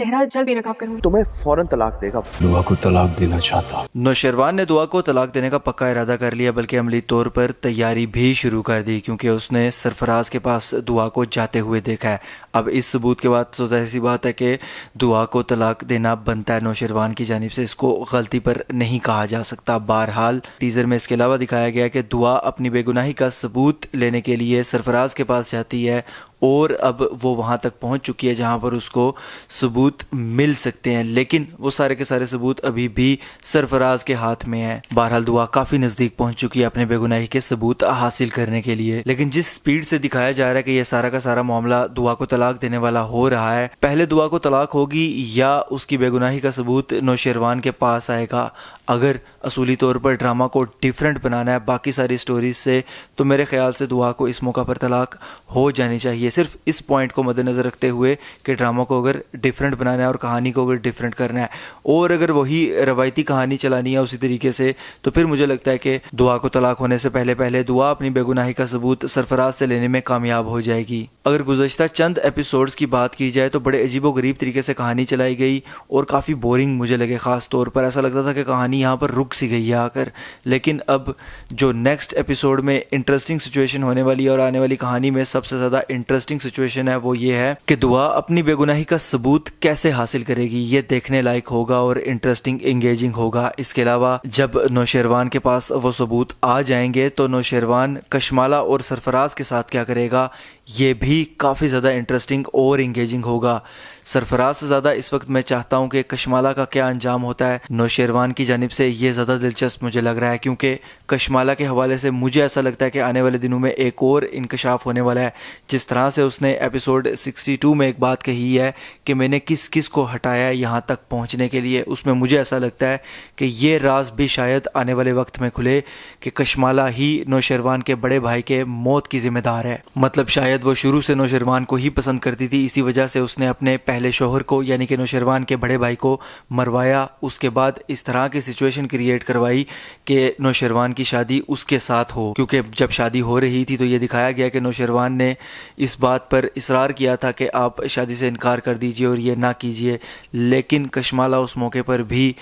चेहरा जल्द बेनकाब करूंगी। तुम्हें फौरन तलाक देगा। दुआ को तलाक देना चाहता। नौशेरवान ने दुआ को तलाक देने का पक्का इरादा कर लिया, बल्कि अमली तौर पर तैयारी भी शुरू कर दी, क्योंकि उसने सरफराज के पास दुआ को जाते हुए देखा है। अब इस सबूत के बाद तो जाहिर सी बात है कि दुआ को तलाक देना बनता है नौशेरवान की जानिब से, इसको गलती पर नहीं कहा जा सकता। बहरहाल टीजर में इसके अलावा दिखाया गया कि दुआ अपनी बेगुनाही का सबूत लेने के लिए सरफराज के पास जाती है और अब वो वहाँ तक पहुँच चुकी है जहाँ पर उसको सबूत मिल सकते हैं, लेकिन वो सारे के सारे सबूत अभी भी सरफराज के हाथ में है। बहरहाल दुआ काफ़ी नज़दीक पहुँच चुकी है अपने बेगुनाही के सबूत हासिल करने के लिए, लेकिन जिस स्पीड से दिखाया जा रहा है कि ये सारा का सारा मामला दुआ को तलाक देने वाला हो रहा है, पहले दुआ को तलाक होगी या उसकी बेगुनाही का सबूत नौशेरवान के पास आएगा। अगर असूली तौर पर ड्रामा को डिफरेंट बनाना है बाकी सारी स्टोरीज से, तो मेरे ख्याल से दुआ को इस मौका पर तलाक हो जानी चाहिए, सिर्फ इस पॉइंट को मद्देनज़र रखते हुए कि ड्रामा को अगर डिफरेंट बनाना है और कहानी को अगर डिफरेंट करना है, और अगर वही रवायती कहानी चलानी है उसी तरीके से, तो फिर मुझे लगता है कि दुआ को तलाक होने से पहले पहले दुआ अपनी बेगुनाही का सबूत सरफराज से लेने में कामयाब हो जाएगी। अगर गुज़श्ता चंद एपिसोड्स की बात की जाए तो बड़े अजीबो गरीब तरीके से कहानी चलाई गई और काफ़ी बोरिंग मुझे लगे। ख़ास तौर पर ऐसा लगता था कि कहानी यहाँ पर रुक सी गई है आकर, लेकिन अब जो नेक्स्ट एपिसोड में इंटरेस्टिंग सिचुएशन होने वाली है और आने वाली कहानी में सबसे ज़्यादा इंटरेस्टिंग सिचुएशन है वो ये है कि दुआ अपनी बेगुनाही का सबूत कैसे हासिल करेगी। ये देखने लायक होगा और इंटरेस्टिंग एंगेजिंग होगा। इसके अलावा जब नौशेरवान के पास वो सबूत आ जाएंगे तो नौशेरवान कशमाला और सरफराज के साथ क्या करेगा, ये भी काफ़ी ज़्यादा इंटरेस्टिंग और इंगेजिंग होगा। सरफराज से ज़्यादा इस वक्त मैं चाहता हूँ कि कशमाला का क्या अंजाम होता है नौशेरवान की जानिब से, ये ज़्यादा दिलचस्प मुझे लग रहा है, क्योंकि कशमाला के हवाले से मुझे ऐसा लगता है कि आने वाले दिनों में एक और इंकशाफ होने वाला है। जिस तरह से उसने एपिसोड 62 में एक बात कही है कि मैंने किस किस को हटाया है यहाँ तक पहुँचने के लिए, उसमें मुझे ऐसा लगता है कि ये राज भी शायद आने वाले वक्त में खुले कि कशमाला ही नौशेरवान के बड़े भाई के मौत की जिम्मेदार है। मतलब शायद वो शुरू से नौशेरवान को ही पसंद करती थी, इसी वजह से उसने अपने पहले शोहर को यानी कि नौशेरवान के बड़े भाई को मरवाया। उसके बाद इस तरह की सिचुएशन क्रिएट करवाई कि नौशेरवान की शादी उसके साथ हो, क्योंकि जब शादी हो रही थी तो ये दिखाया गया कि नौशेरवान ने इस बात पर इसरार किया था कि आप शादी से इनकार कर दीजिए और ये ना कीजिए, लेकिन कशमाला उस मौके पर भी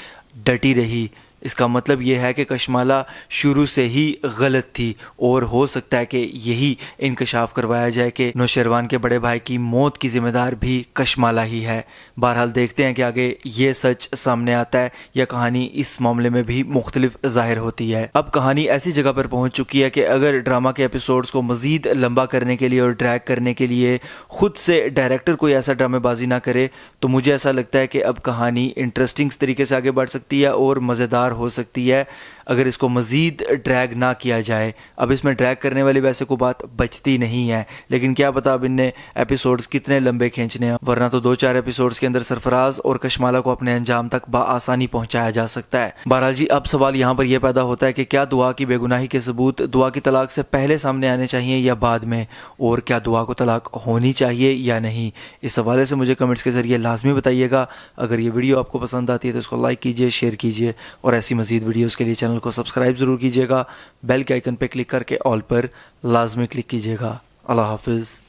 डटी रही। इसका मतलब ये है कि कशमाला शुरू से ही गलत थी और हो सकता है कि यही इंकशाफ करवाया जाए कि नौशेरवान के बड़े भाई की मौत की जिम्मेदार भी कशमाला ही है। बहरहाल देखते हैं कि आगे ये सच सामने आता है या कहानी इस मामले में भी मुख्तलिफ ज़ाहिर होती है। अब कहानी ऐसी जगह पर पहुंच चुकी है कि अगर ड्रामा के एपिसोड्स को मज़ीद लंबा करने के लिए और ड्रैग करने के लिए खुद से डायरेक्टर कोई ऐसा ड्रामेबाजी ना करे, तो मुझे ऐसा लगता है कि अब कहानी इंटरेस्टिंग तरीके से आगे बढ़ सकती है और मज़ेदार हो सकती है अगर इसको मज़ीद ड्रैग ना किया जाए। अब इसमें ड्रैग करने वाली वैसे कोई बात बचती नहीं है, लेकिन क्या पता अब इनने एपिसोड्स कितने लंबे खींचने हैं, वरना तो 2-4 एपिसोड्स के अंदर सरफराज और कशमाला को अपने अंजाम तक बआसानी पहुंचाया जा सकता है। बहरहाल जी, अब सवाल यहाँ पर यह पैदा होता है कि क्या दुआ की बेगुनाही के सबूत दुआ की तलाक से पहले सामने आने चाहिए या बाद में, और क्या दुआ को तलाक होनी चाहिए या नहीं। इस हवाले से मुझे कमेंट्स के जरिए लाजमी बताइएगा। अगर ये वीडियो आपको पसंद आती है तो इसको लाइक कीजिए, शेयर कीजिए और ऐसी मज़ीद वीडियोज़ के लिए चैनल को सब्सक्राइब ज़रूर कीजिएगा। बेल के आइकन पर क्लिक करके ऑल पर लाजमी क्लिक कीजिएगा। अल्लाह हाफिज़।